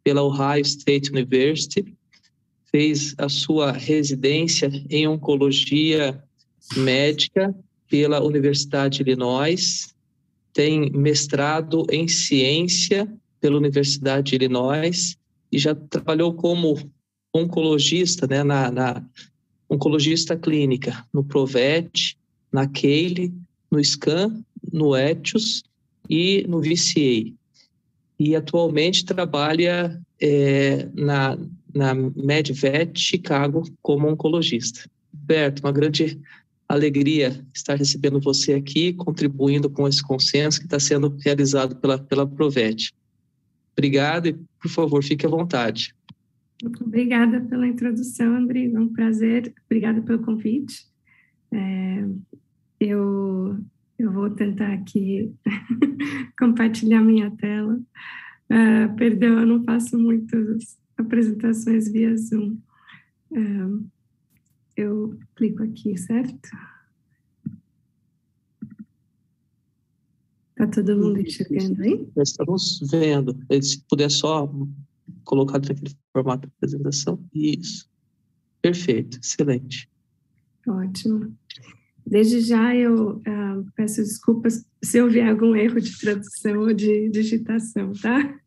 pela Ohio State University, fez a sua residência em oncologia médica pela Universidade de Illinois, tem mestrado em ciência pela Universidade de Illinois e já trabalhou como oncologista, né, na oncologista clínica, no Provet, na Keile, no SCAN, no Etios e no VCA. E atualmente trabalha na MedVet Chicago como oncologista. Roberto, uma grande alegria estar recebendo você aqui, contribuindo com esse consenso que está sendo realizado pela Provet. Obrigado e, por favor, fique à vontade. Obrigada pela introdução, André. É um prazer. Obrigada pelo convite. Eu vou tentar aqui compartilhar minha tela. Perdão, eu não faço muitas apresentações via Zoom. Eu clico aqui, certo? Está todo mundo enxergando aí? Estamos vendo. Se puder só colocar naquele formato de apresentação. Isso. Perfeito, excelente. Ótimo. Desde já eu peço desculpas se houver algum erro de tradução ou de digitação, tá?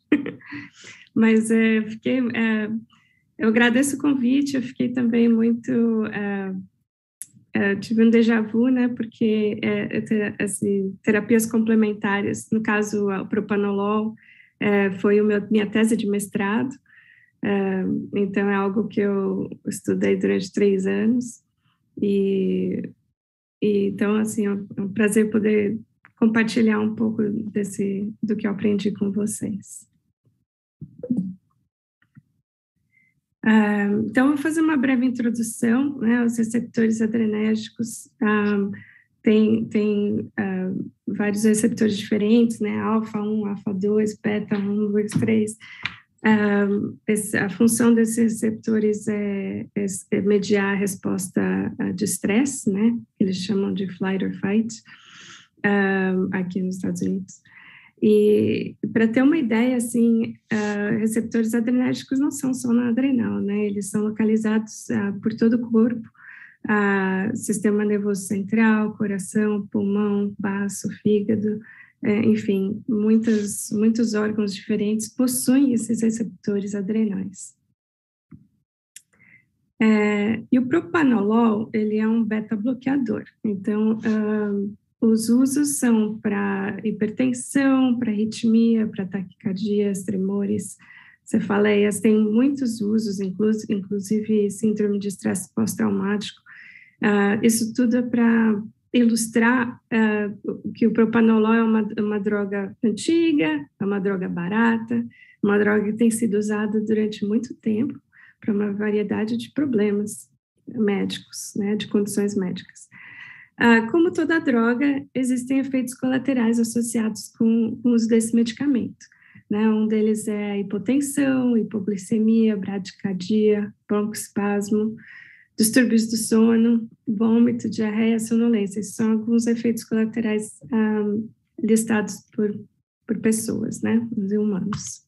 Mas eu agradeço o convite, eu fiquei também muito... tive um déjà vu, né, porque terapias complementares, no caso o propanolol, foi minha tese de mestrado, então é algo que eu estudei durante 3 anos, e então, assim, é um prazer poder compartilhar um pouco do que eu aprendi com vocês. Então, eu vou fazer uma breve introdução, né, aos receptores adrenérgicos. Tem vários receptores diferentes, né, alfa 1, alfa 2, beta 1, 2, 3. A função desses receptores é mediar a resposta de estresse, né, que eles chamam de flight or fight, aqui nos Estados Unidos. E para ter uma ideia, assim, receptores adrenérgicos não são só na adrenal, né, eles são localizados por todo o corpo, sistema nervoso central, coração, pulmão, baço, fígado, enfim, muitos órgãos diferentes possuem esses receptores adrenais. E o propanolol, ele é um beta-bloqueador, então, os usos são para hipertensão, para arritmia, para taquicardias, tremores, cefaleias, tem muitos usos, inclusive síndrome de estresse pós-traumático. Isso tudo é para ilustrar que o propanolol é uma droga antiga, é uma droga barata, uma droga que tem sido usada durante muito tempo para uma variedade de problemas médicos, né, de condições médicas. Como toda droga, existem efeitos colaterais associados com o uso desse medicamento, né? Um deles é a hipotensão, hipoglicemia, bradicardia, broncoespasmo, distúrbios do sono, vômito, diarreia, sonolência. Esses são alguns efeitos colaterais listados por pessoas, né, os humanos.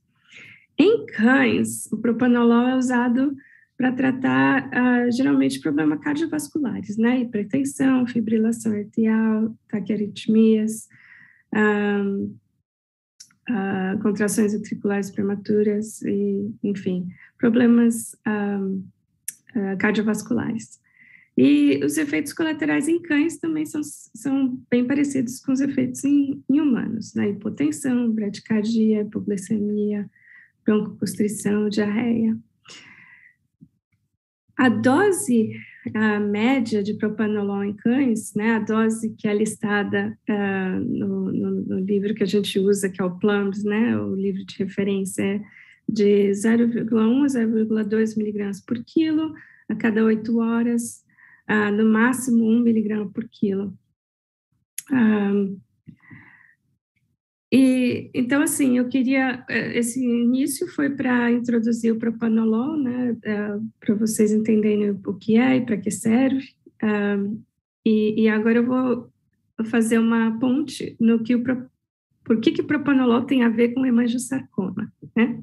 Em cães, o propanolol é usado para tratar, geralmente, problemas cardiovasculares, né, hipertensão, fibrilação arterial, taquiarritmias, contrações ventriculares prematuras, e, enfim, problemas cardiovasculares. E os efeitos colaterais em cães também são bem parecidos com os efeitos em humanos, né, hipotensão, bradicardia, hipoglicemia, broncoconstrição, diarreia. A dose média de propanolol em cães, né, a dose que é listada no livro que a gente usa, que é o PLUMS, né, o livro de referência, é de 0,1 a 0,2 miligramas por quilo a cada 8 horas, no máximo 1 miligrama por quilo. Então, assim, eu queria, esse início foi para introduzir o propanolol, né, para vocês entenderem o que é e para que serve, e agora eu vou fazer uma ponte no que o por que propanolol tem a ver com hemangiosarcoma, né?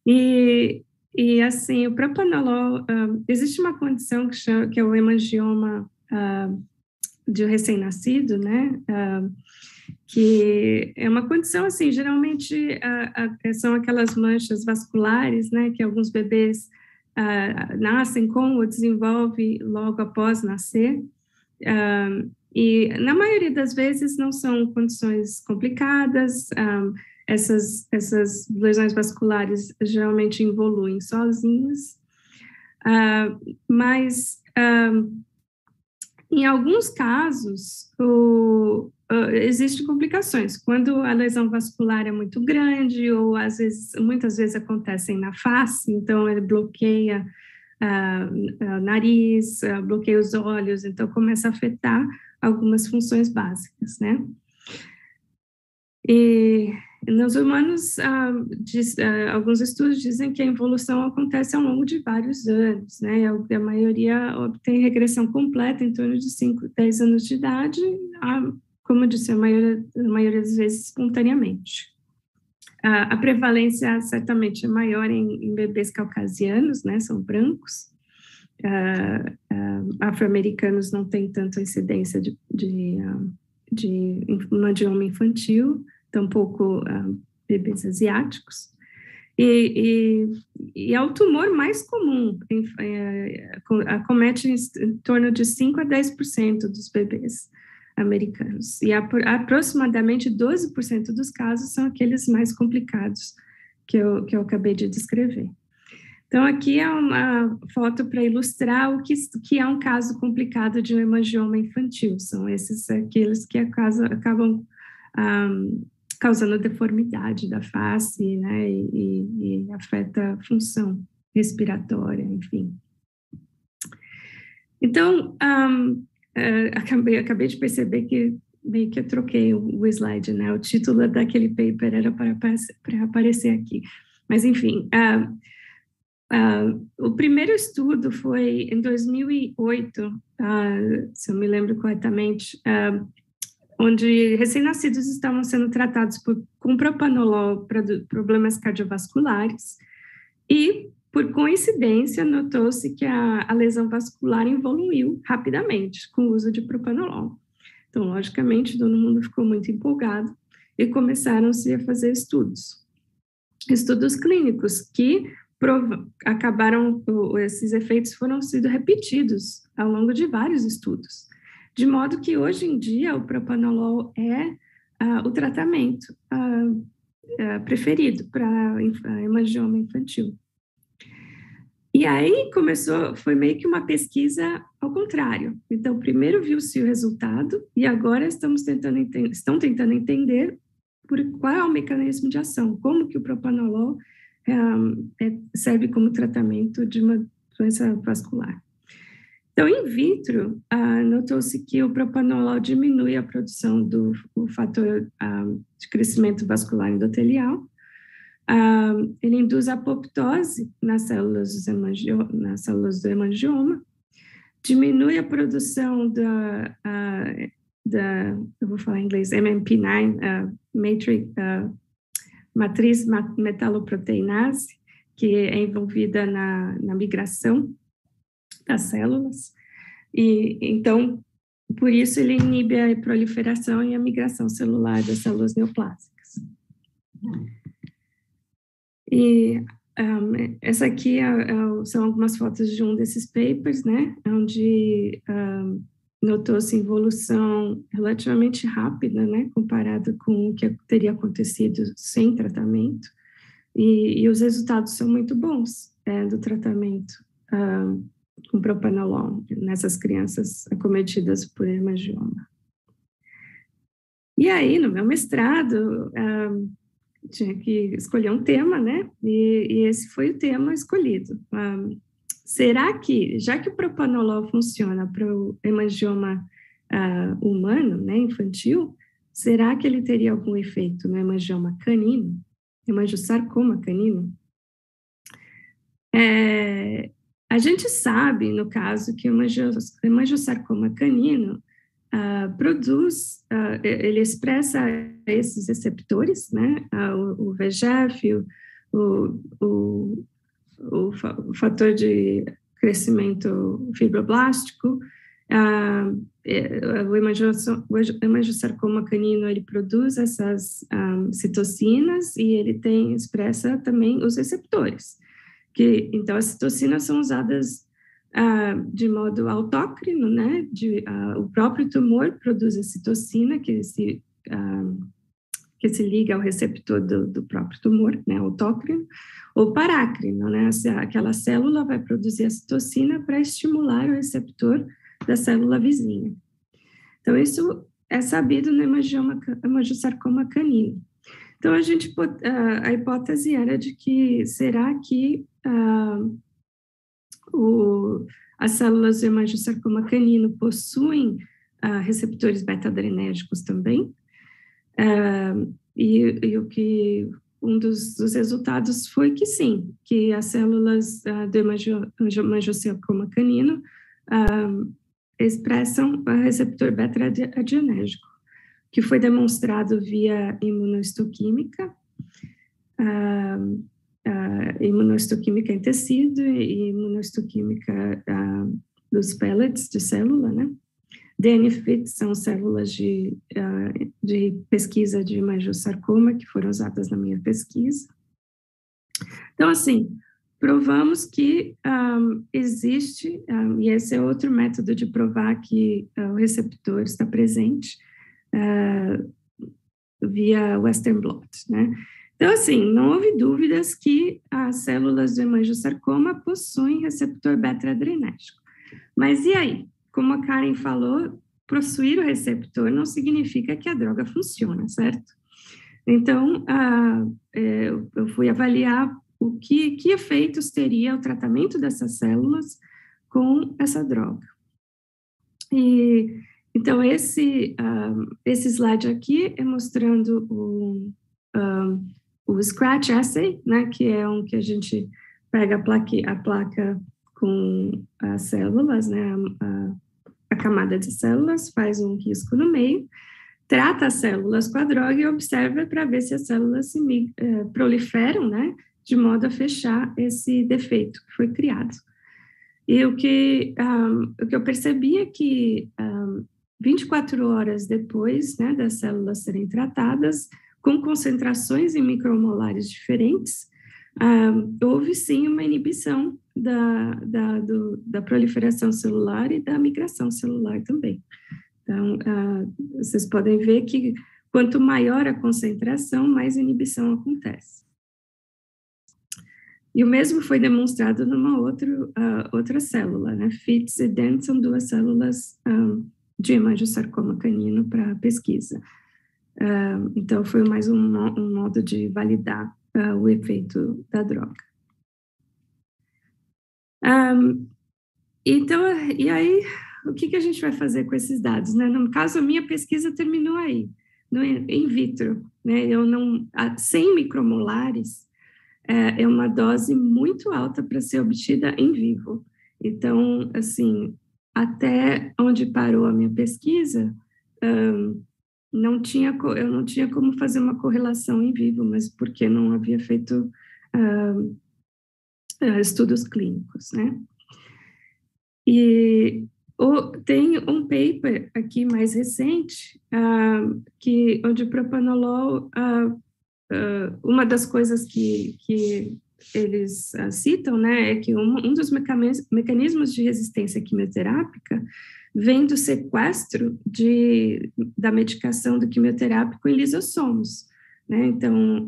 E assim, o propanolol, existe uma condição que é o hemangioma de recém-nascido, né? Que é uma condição, assim, geralmente são aquelas manchas vasculares, né? Que alguns bebês nascem com ou desenvolvem logo após nascer. E na maioria das vezes não são condições complicadas, essas lesões vasculares geralmente evoluem sozinhas, mas em alguns casos existem complicações, quando a lesão vascular é muito grande ou muitas vezes acontecem na face, então ele bloqueia nariz, bloqueia os olhos, então começa a afetar algumas funções básicas, né? E nos humanos, alguns estudos dizem que a evolução acontece ao longo de vários anos, né? A maioria obtém regressão completa em torno de 5, 10 anos de idade, como eu disse, a maioria das vezes espontaneamente. A prevalência certamente é maior em bebês caucasianos, né? São brancos. Afro-americanos não têm tanta incidência de hemangioma infantil, tampouco bebês asiáticos, e é o tumor mais comum, acomete em torno de 5 a 10% dos bebês americanos, e aproximadamente 12% dos casos são aqueles mais complicados que eu acabei de descrever. Então, aqui é uma foto para ilustrar o que é um caso complicado de um hemangioma infantil. São aqueles que acabam causando deformidade da face, né, e afeta a função respiratória, enfim. Então, acabei de perceber que meio que eu troquei o slide, né? O título daquele paper era para aparecer aqui. Mas, enfim... o primeiro estudo foi em 2008, se eu me lembro corretamente, onde recém-nascidos estavam sendo tratados com propanolol para problemas cardiovasculares e, por coincidência, notou-se que a lesão vascular evoluiu rapidamente com o uso de propanolol. Então, logicamente, todo mundo ficou muito empolgado e começaram-se a fazer estudos clínicos que esses efeitos foram sendo repetidos ao longo de vários estudos, de modo que hoje em dia o propanolol é o tratamento preferido para hemangioma infantil. E aí foi meio que uma pesquisa ao contrário. Então, primeiro viu-se o resultado e agora estão tentando entender qual é o mecanismo de ação, como que o propanolol serve como tratamento de uma doença vascular. Então, in vitro, notou-se que o propanolol diminui a produção do fator de crescimento vascular endotelial, ele induz a apoptose nas células do hemangioma, diminui a produção eu vou falar em inglês, MMP9, matriz metaloproteinase, que é envolvida na migração das células, e então, por isso ele inibe a proliferação e a migração celular das células neoplásicas. E essa aqui são algumas fotos de um desses papers, né, onde notou-se evolução relativamente rápida, né, comparado com o que teria acontecido sem tratamento, e os resultados são muito bons do tratamento com propanolol nessas crianças acometidas por hemangioma. E aí, no meu mestrado, tinha que escolher um tema, né, e esse foi o tema escolhido. Será que, já que o propanolol funciona para o hemangioma humano, né, infantil, será que ele teria algum efeito no hemangioma canino, hemangiosarcoma canino? A gente sabe, no caso, que o hemangiosarcoma canino ele expressa esses receptores, né, o VEGF, o fator de crescimento fibroblástico, o hemangiosarcoma canino, ele produz essas citocinas e ele expressa também os receptores, então as citocinas são usadas de modo autócrino, né, o próprio tumor produz a citocina que se liga ao receptor do próprio tumor, né, autócrino, ou parácrino, né, aquela célula vai produzir a citocina para estimular o receptor da célula vizinha. Então, isso é sabido no hemangiosarcoma canino. Então, a hipótese era de que, será que as células do hemangiosarcoma canino possuem receptores beta-adrenérgicos também? Um dos resultados foi que sim, que as células do hemangiosarcoma canino expressam o receptor beta-adrenérgico, que foi demonstrado via imunohistoquímica, imunohistoquímica em tecido e imunohistoquímica dos pellets de célula, né? DNFIT são células de pesquisa de hemangiosarcoma que foram usadas na minha pesquisa. Então, assim, provamos que existe, e esse é outro método de provar que o receptor está presente via Western blot, né? Então, assim, não houve dúvidas que as células do hemangiosarcoma possuem receptor beta-adrenérgico. Mas e aí? Como a Karen falou, possuir o receptor não significa que a droga funciona, certo? Então, eu fui avaliar que efeitos teria o tratamento dessas células com essa droga. Então, esse slide aqui é mostrando o Scratch Assay, né, que é que a gente pega a placa com as células, né, a camada de células, faz um risco no meio, trata as células com a droga e observa para ver se as células se proliferam, né, de modo a fechar esse defeito que foi criado. E o que eu percebi é que 24 horas depois, né, das células serem tratadas, com concentrações em micromolares diferentes, houve sim uma inibição da proliferação celular e da migração celular também. Então, vocês podem ver que quanto maior a concentração, mais inibição acontece. E o mesmo foi demonstrado numa outra célula, né? FITS e DENT são duas células de hemangiosarcoma canino para pesquisa. Então, foi mais um modo de validar o efeito da droga. Então, e aí, o que a gente vai fazer com esses dados, né? No caso, a minha pesquisa terminou aí, in vitro, né? 100 micromolares é uma dose muito alta para ser obtida em vivo. Então, assim, até onde parou a minha pesquisa, eu não tinha como fazer uma correlação em vivo, mas porque não havia feito estudos clínicos, né? E tem um paper aqui mais recente, onde o propanolol, uma das coisas que eles citam, né, é que um dos mecanismos de resistência quimioterápica vem do sequestro da medicação do quimioterápico em lisossomos, né? Então,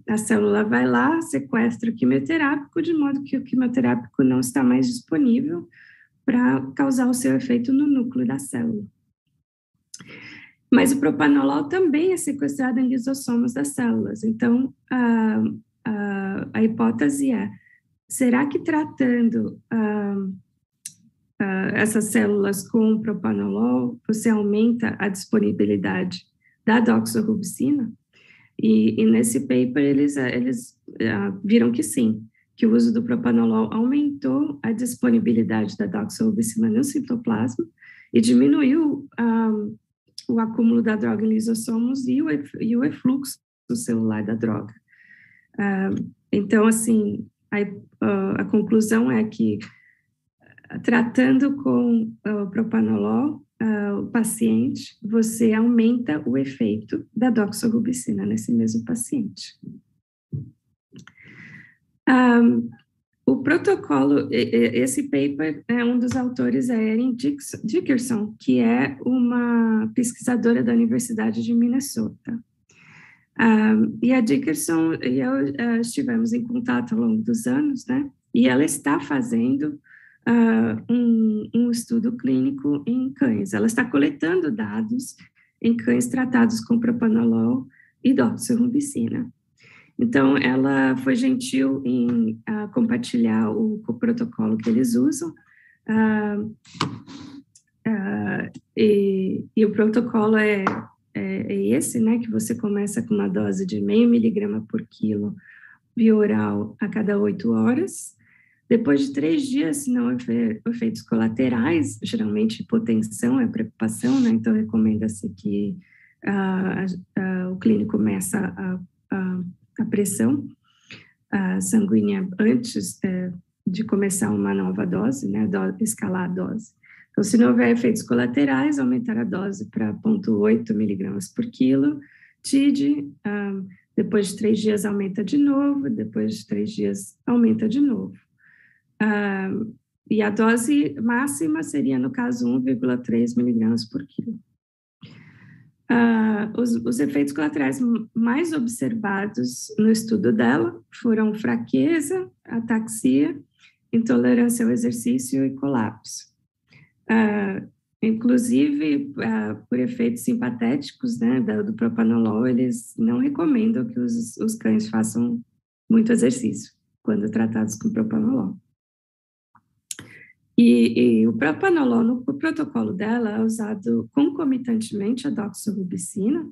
a célula vai lá, sequestra o quimioterápico, de modo que o quimioterápico não está mais disponível para causar o seu efeito no núcleo da célula. Mas o propanolol também é sequestrado em lisossomos das células. Então, a hipótese é, será que tratando essas células com propanolol, você aumenta a disponibilidade da doxorubicina? E nesse paper, eles viram que sim, que o uso do propanolol aumentou a disponibilidade da doxorubicina no citoplasma e diminuiu o acúmulo da droga em lisossomos e o efluxo celular da droga. Então, assim, a conclusão é que, tratando com o propanolol, o paciente, você aumenta o efeito da doxorubicina nesse mesmo paciente. O protocolo, esse paper, um dos autores é Erin Dickerson, que é uma pesquisadora da Universidade de Minnesota. E a Dickerson e eu estivemos em contato ao longo dos anos, né? E ela está fazendo um estudo clínico em cães. Ela está coletando dados em cães tratados com propanolol e doxorubicina. Então, ela foi gentil em compartilhar o protocolo que eles usam, e o protocolo é esse, né, que você começa com uma dose de 0,5 miligrama por quilo via oral a cada 8 horas. Depois de 3 dias, se não houver efeitos colaterais, geralmente hipotensão é preocupação, né, então recomenda-se que o clínico meça a pressão sanguínea antes de começar uma nova dose, né, escalar a dose. Então, se não houver efeitos colaterais, aumentar a dose para 0,8 miligramas por quilo. TID, depois de 3 dias aumenta de novo, depois de 3 dias aumenta de novo. E a dose máxima seria, no caso, 1,3 miligramas por quilo. Os efeitos colaterais mais observados no estudo dela foram fraqueza, ataxia, intolerância ao exercício e colapso. Inclusive, por efeitos simpatéticos, né, do propanolol, eles não recomendam que os cães façam muito exercício quando tratados com propanolol. E o propanolol, no protocolo dela, é usado concomitantemente à doxorubicina,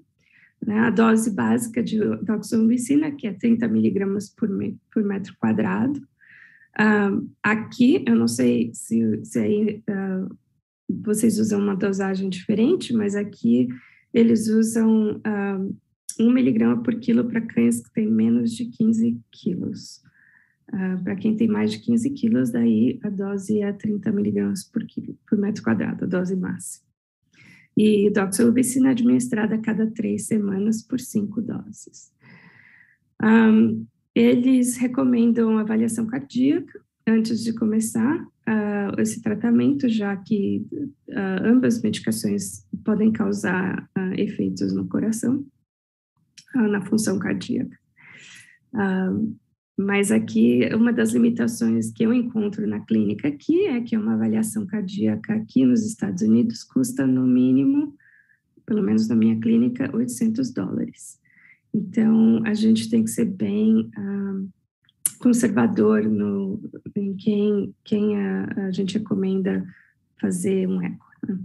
né, a dose básica de doxorubicina, que é 30 miligramas por metro quadrado. Aqui, eu não sei se aí vocês usam uma dosagem diferente, mas aqui eles usam 1 miligrama por quilo para cães que têm menos de 15 quilos. Para quem tem mais de 15 quilos, daí a dose é 30 miligramas por metro quadrado, a dose máxima. E doxorubicina é administrada a cada 3 semanas por 5 doses. Eles recomendam avaliação cardíaca antes de começar esse tratamento, já que ambas medicações podem causar efeitos no coração, na função cardíaca. Mas aqui, uma das limitações que eu encontro na clínica aqui é que uma avaliação cardíaca aqui nos Estados Unidos custa, no mínimo, pelo menos na minha clínica, $800. Então, a gente tem que ser bem conservador em quem a gente recomenda fazer um eco. Né?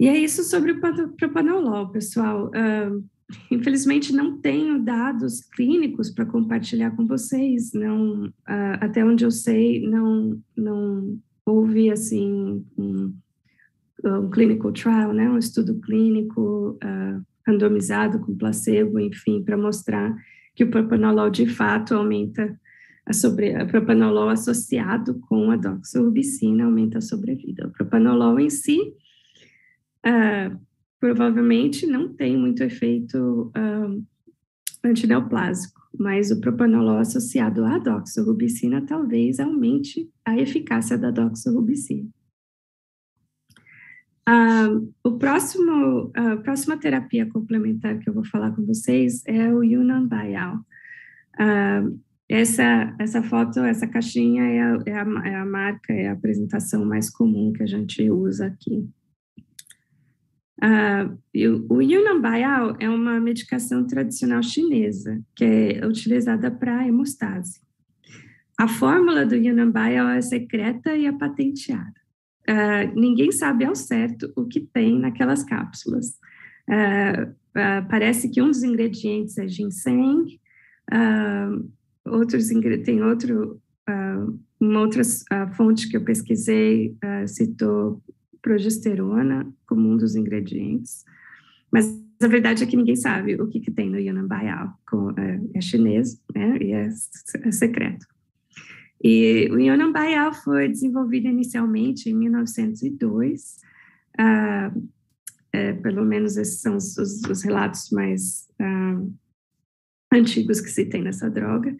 E é isso sobre o propanolol, pessoal. Infelizmente, não tenho dados clínicos para compartilhar com vocês. Não, até onde eu sei, não houve assim um clinical trial, né, um estudo clínico randomizado com placebo, enfim, para mostrar que o propanolol de fato aumenta a propanolol associado com a doxorubicina aumenta a sobrevida. O propanolol em si provavelmente não tem muito efeito antineoplásico, mas o propanolol associado à doxorubicina talvez aumente a eficácia da doxorubicina. A próxima terapia complementar que eu vou falar com vocês é o Yunnan Bial. Essa foto, essa caixinha é a marca, é a apresentação mais comum que a gente usa aqui. O Yunnan Bial é uma medicação tradicional chinesa, que é utilizada para hemostase. A fórmula do Yunnan Bial é secreta e é patenteada. Ninguém sabe ao certo o que tem naquelas cápsulas. Parece que um dos ingredientes é ginseng, Tem uma outra fonte que eu pesquisei citou progesterona como um dos ingredientes, mas a verdade é que ninguém sabe o que tem no Yunnan Baiyao. É chinês, né, e é secreto. E o Yunnan Baiyao foi desenvolvido inicialmente em 1902, pelo menos esses são os relatos mais antigos que se tem nessa droga,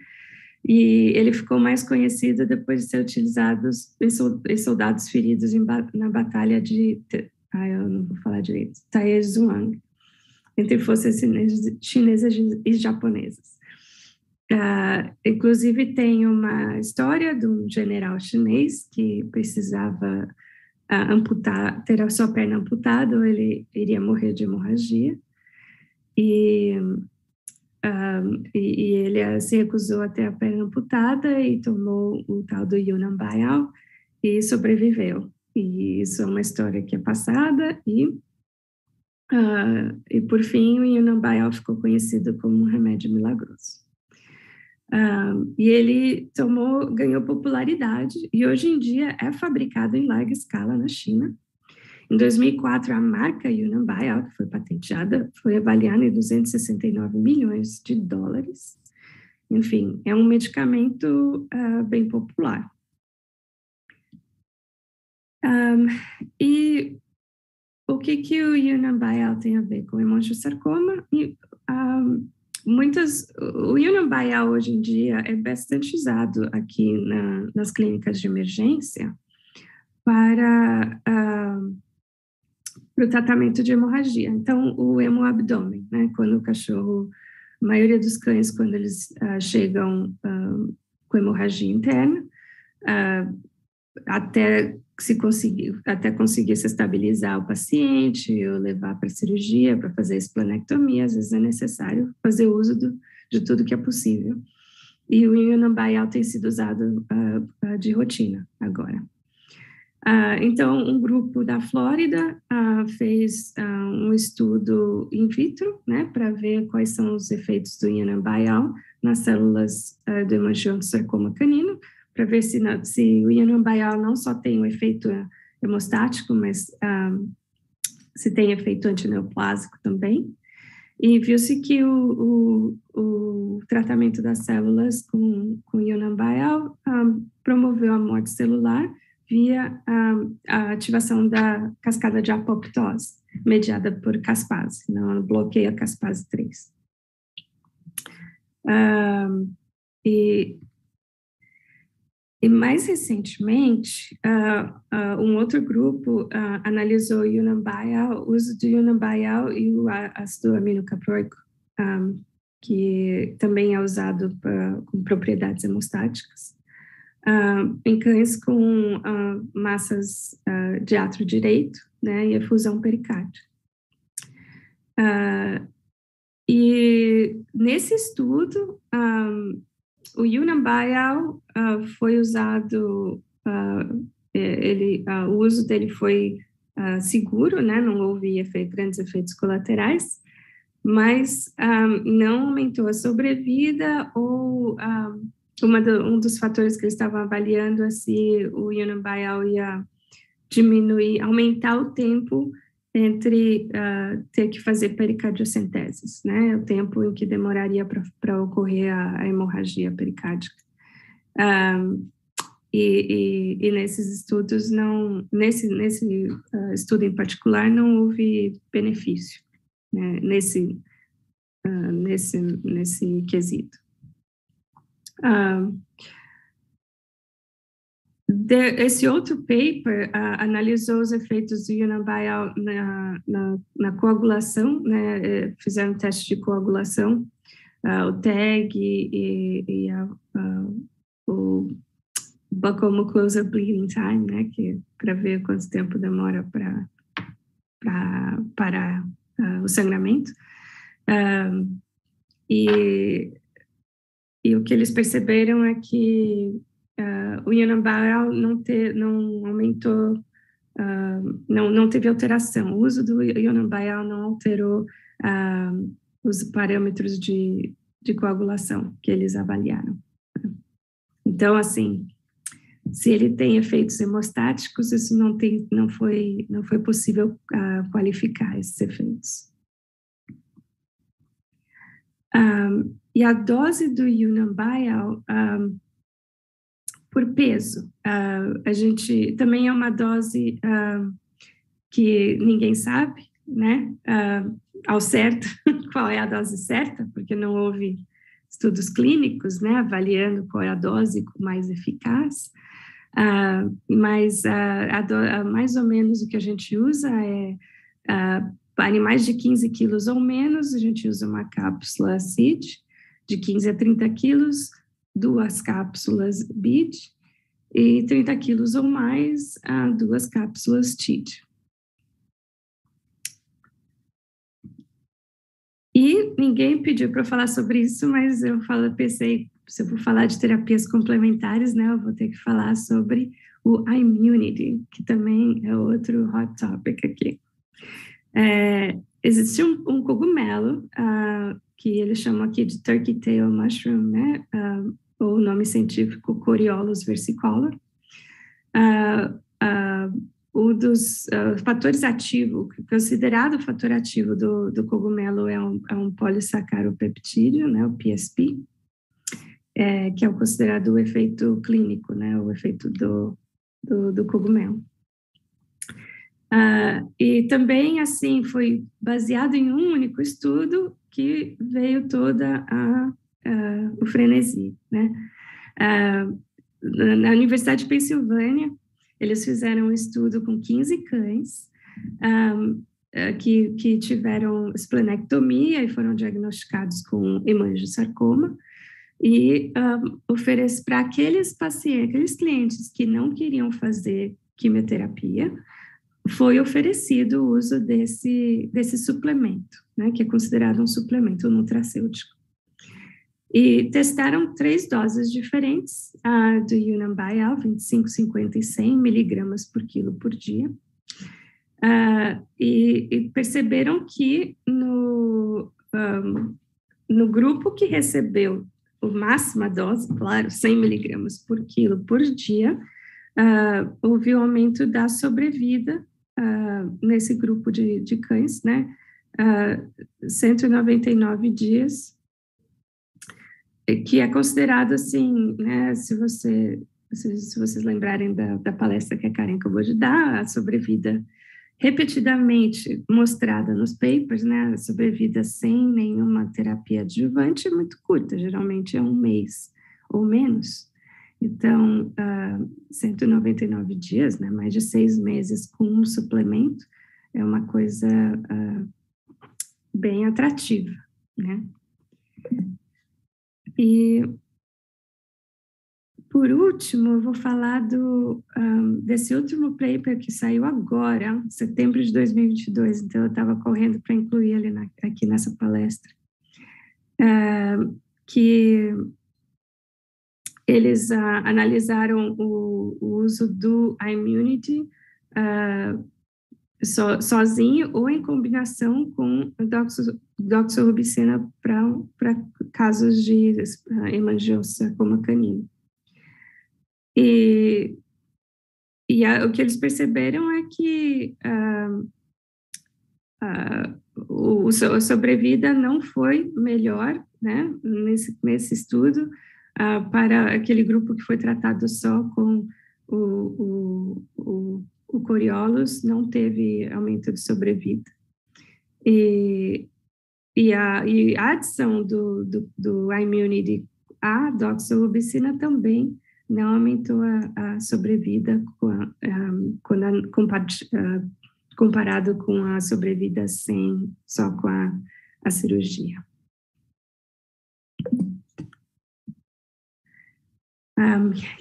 e ele ficou mais conhecido depois de ser utilizado em soldados feridos na batalha de, eu não vou falar direito, Taizhuang, entre forças chinesas e japonesas. Inclusive tem uma história de um general chinês que precisava ter a sua perna amputada, ou ele iria morrer de hemorragia, e ele se recusou a ter a perna amputada e tomou o tal do Yunnan Baiyao e sobreviveu. E isso é uma história que é passada, e por fim o Yunnan Baiyao ficou conhecido como um remédio milagroso. E ele ganhou popularidade, e hoje em dia é fabricado em larga escala na China. Em 2004, a marca Yunnan Baiyao, que foi patenteada, foi avaliada em 269 milhões de dólares. Enfim, é um medicamento bem popular. E o que o Yunnan Baiyao tem a ver com hemangiosarcoma? O Yunnan Baiyao hoje em dia é bastante usado aqui nas clínicas de emergência para o tratamento de hemorragia. Então, o hemoabdômen, né, quando o cachorro, a maioria dos cães, quando eles chegam com hemorragia interna, até conseguir se estabilizar o paciente, ou levar para cirurgia, para fazer a esplanectomia, às vezes é necessário fazer uso de tudo que é possível. E o Yunnan Baiyao tem sido usado de rotina agora. Então, um grupo da Flórida fez um estudo in vitro, né, para ver quais são os efeitos do Yunnan Baiyao nas células do hemangiosarcoma canino, para ver se o Yunnan Baiyao não só tem um efeito hemostático, mas se tem efeito antineoplásico também. E viu-se que o tratamento das células com Yunnan Baiyao promoveu a morte celular via a ativação da cascada de apoptose, mediada por caspase, não bloqueia a caspase 3. E mais recentemente, um outro grupo analisou o Yunnan Baiyao, o uso do Yunnan Baiyao e o ácido aminocaproico, que também é usado com propriedades hemostáticas, em cães com massas de átrio direito, né, e efusão pericárdia. E nesse estudo, o Yunnan Baiyao foi usado, o uso dele foi seguro, né, não houve grandes efeitos colaterais, mas não aumentou a sobrevida ou um dos fatores que eles estavam avaliando é se o Yunnan Baiyao ia aumentar o tempo entre ter que fazer pericardiocenteses, né, o tempo em que demoraria para ocorrer a hemorragia pericárdica. E nesses estudos, nesse estudo em particular, não houve benefício, né, nesse quesito. Esse outro paper analisou os efeitos do Yunnan Baiyao na coagulação, né, fizeram teste de coagulação, o TAG e o Buccal Mucosal Bleeding Time, né, para ver quanto tempo demora para parar o sangramento. E o que eles perceberam é que o Yunnan Baiyao não aumentou, não teve alteração. O uso do Yunnan Baiyao não alterou os parâmetros de de coagulação que eles avaliaram. Então, assim, se ele tem efeitos hemostáticos, isso não foi possível qualificar esses efeitos. E a dose do Unambial, por peso, a gente também é uma dose que ninguém sabe, né, ao certo, qual é a dose certa, porque não houve estudos clínicos, né, avaliando qual é a dose mais eficaz, mas mais ou menos o que a gente usa é para animais de 15 quilos ou menos, a gente usa uma cápsula CID, de 15 a 30 quilos, 2 cápsulas BID, e 30 quilos ou mais, 2 cápsulas TID. E ninguém pediu para eu falar sobre isso, mas eu pensei, se eu vou falar de terapias complementares, né, eu vou ter que falar sobre o Immunity, que também é outro hot topic aqui. Existe um cogumelo, que eles chamam aqui de turkey tail mushroom, né, ou o nome científico Coriolus versicolor. Um dos fatores ativos, considerado o fator ativo do cogumelo é um polissacaropeptídeo, né, o PSP, que é o considerado o efeito clínico, né, o efeito do cogumelo. E também, assim, foi baseado em um único estudo que veio toda o frenesi, né. Na Universidade de Pensilvânia, eles fizeram um estudo com 15 cães que tiveram esplenectomia e foram diagnosticados com hemangiosarcoma, e oferece para aqueles pacientes, aqueles clientes que não queriam fazer quimioterapia, foi oferecido o uso desse suplemento, né, que é considerado um suplemento nutracêutico. E testaram 3 doses diferentes do Unambial, 25, 50 e 100 miligramas por quilo por dia. E perceberam que no grupo que recebeu a máxima dose, claro, 100 miligramas por quilo por dia, houve um aumento da sobrevida nesse grupo de cães, né, 199 dias, que é considerado assim, né, se vocês lembrarem da palestra que a Karen acabou de dar, a sobrevida repetidamente mostrada nos papers, né, a sobrevida sem nenhuma terapia adjuvante é muito curta, geralmente é 1 mês ou menos. Então, 199 dias, né, mais de 6 meses com um suplemento, é uma coisa bem atrativa, né. E, por último, eu vou falar desse último paper que saiu agora, em setembro de 2022, então eu estava correndo para incluir ele aqui nessa palestra, que eles analisaram o uso do Immunity sozinho ou em combinação com doxorubicina para casos de hemangiosarcoma canino. E o que eles perceberam é que a sobrevida não foi melhor, né, nesse estudo, para aquele grupo que foi tratado só com o Coriolus, não teve aumento de sobrevida. E a adição do Immunity à doxorubicina também não aumentou a sobrevida comparado com a sobrevida só com a cirurgia.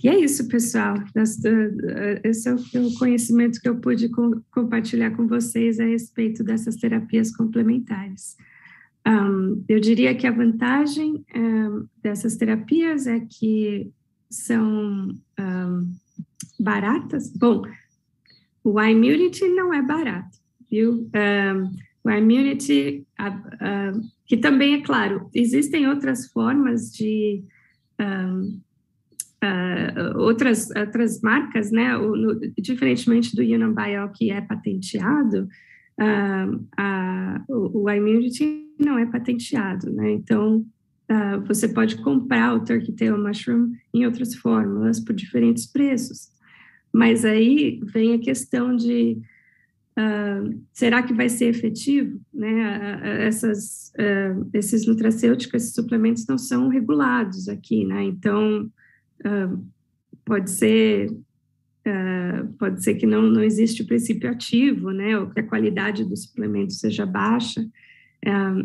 E é isso, pessoal. Esse é o conhecimento que eu pude compartilhar com vocês a respeito dessas terapias complementares. Eu diria que a vantagem dessas terapias é que são baratas. Bom, o Immunity não é barato, viu? O Immunity, que também é claro, existem outras formas de outras marcas, né? Diferentemente do Unibio, que é patenteado, o Immunity não é patenteado, né? Então, você pode comprar o Turkey Tail Mushroom em outras fórmulas por diferentes preços. Mas aí vem a questão de será que vai ser efetivo? Né? Esses nutracêuticos, esses suplementos não são regulados aqui, né? Então, pode ser que não existe o princípio ativo, né? Ou que a qualidade do suplemento seja baixa.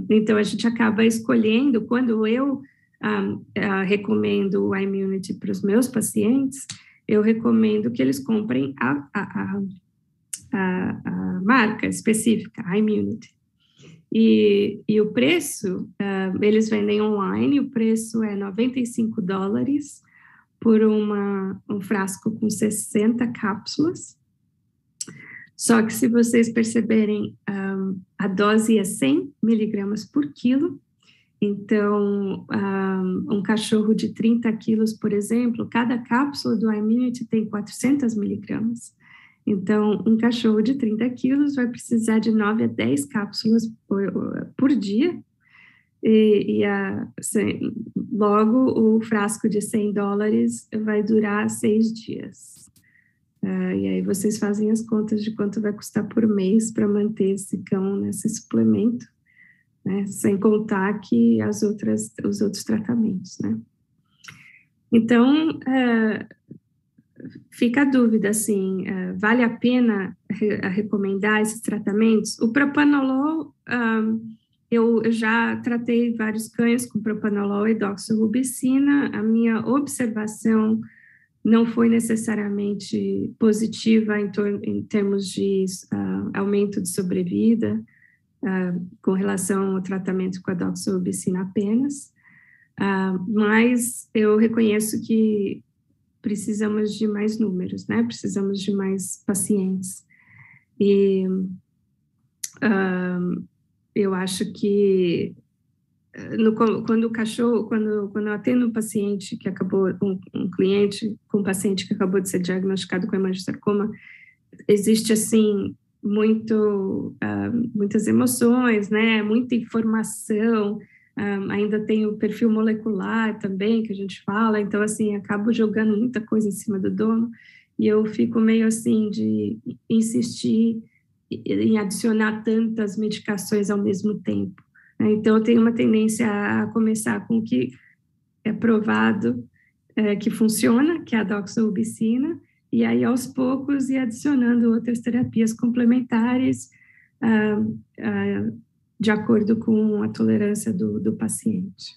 Então, a gente acaba escolhendo, quando eu recomendo o Immunity para os meus pacientes, eu recomendo que eles comprem a marca específica, a Immunity. E o preço, eles vendem online, o preço é $95 por um frasco com 60 cápsulas. Só que, se vocês perceberem, a dose é 100 miligramas por quilo. Então, um cachorro de 30 quilos, por exemplo, cada cápsula do Immunity tem 400 miligramas. Então, um cachorro de 30 quilos vai precisar de 9 a 10 cápsulas por dia. Logo, o frasco de $100 vai durar 6 dias. E aí vocês fazem as contas de quanto vai custar por mês para manter esse cão nesse suplemento, né? Sem contar que os outros tratamentos, né? Então, fica a dúvida, assim, vale a pena recomendar esses tratamentos? O propanolol, eu já tratei vários cães com propanolol e doxorubicina. A minha observação não foi necessariamente positiva em termos de aumento de sobrevida, com relação ao tratamento com a doxorubicina apenas, mas eu reconheço que precisamos de mais números, né? Precisamos de mais pacientes. E eu acho que quando eu atendo um paciente que acabou, um cliente com um paciente que acabou de ser diagnosticado com hemangiosarcoma, existe, assim, muitas emoções, né? Muita informação, ainda tem o perfil molecular também, que a gente fala, então, assim, acabo jogando muita coisa em cima do dono, e eu fico meio, assim, de insistir em adicionar tantas medicações ao mesmo tempo. Então, eu tenho uma tendência a começar com o que é provado que funciona, que é a doxorubicina, e aí, aos poucos, ir adicionando outras terapias complementares de acordo com a tolerância do paciente.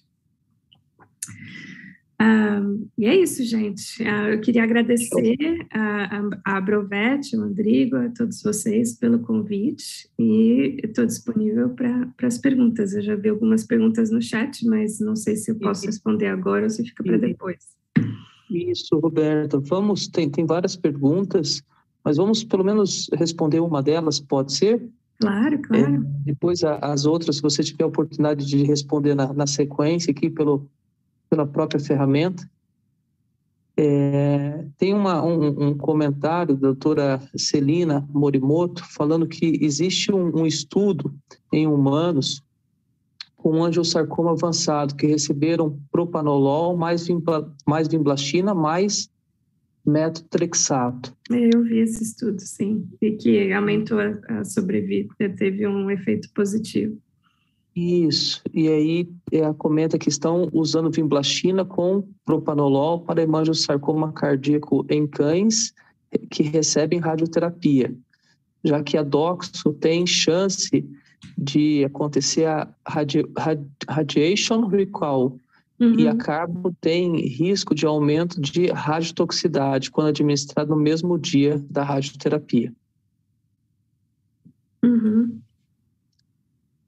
E é isso, gente. Eu queria agradecer a Abrovete, ao Andrigo, a todos vocês pelo convite, e estou disponível para as perguntas. Eu já vi algumas perguntas no chat, mas não sei se eu posso responder agora ou se fica para depois. Isso, Roberta. Tem várias perguntas, mas vamos pelo menos responder uma delas, pode ser? Claro, claro. Depois as outras, se você tiver a oportunidade de responder na sequência aqui pela própria ferramenta. Tem um comentário da doutora Celina Morimoto falando que existe um estudo em humanos com angiosarcoma avançado que receberam propanolol mais vinblastina mais metotrexato. Eu vi esse estudo, sim, e que aumentou a sobrevida, teve um efeito positivo. Isso, e aí comenta que estão usando vinblastina com propanolol para hemangiosarcoma cardíaco em cães que recebem radioterapia, já que a doxo tem chance de acontecer a radiation recall, e a carbo tem risco de aumento de radiotoxicidade quando administrado no mesmo dia da radioterapia.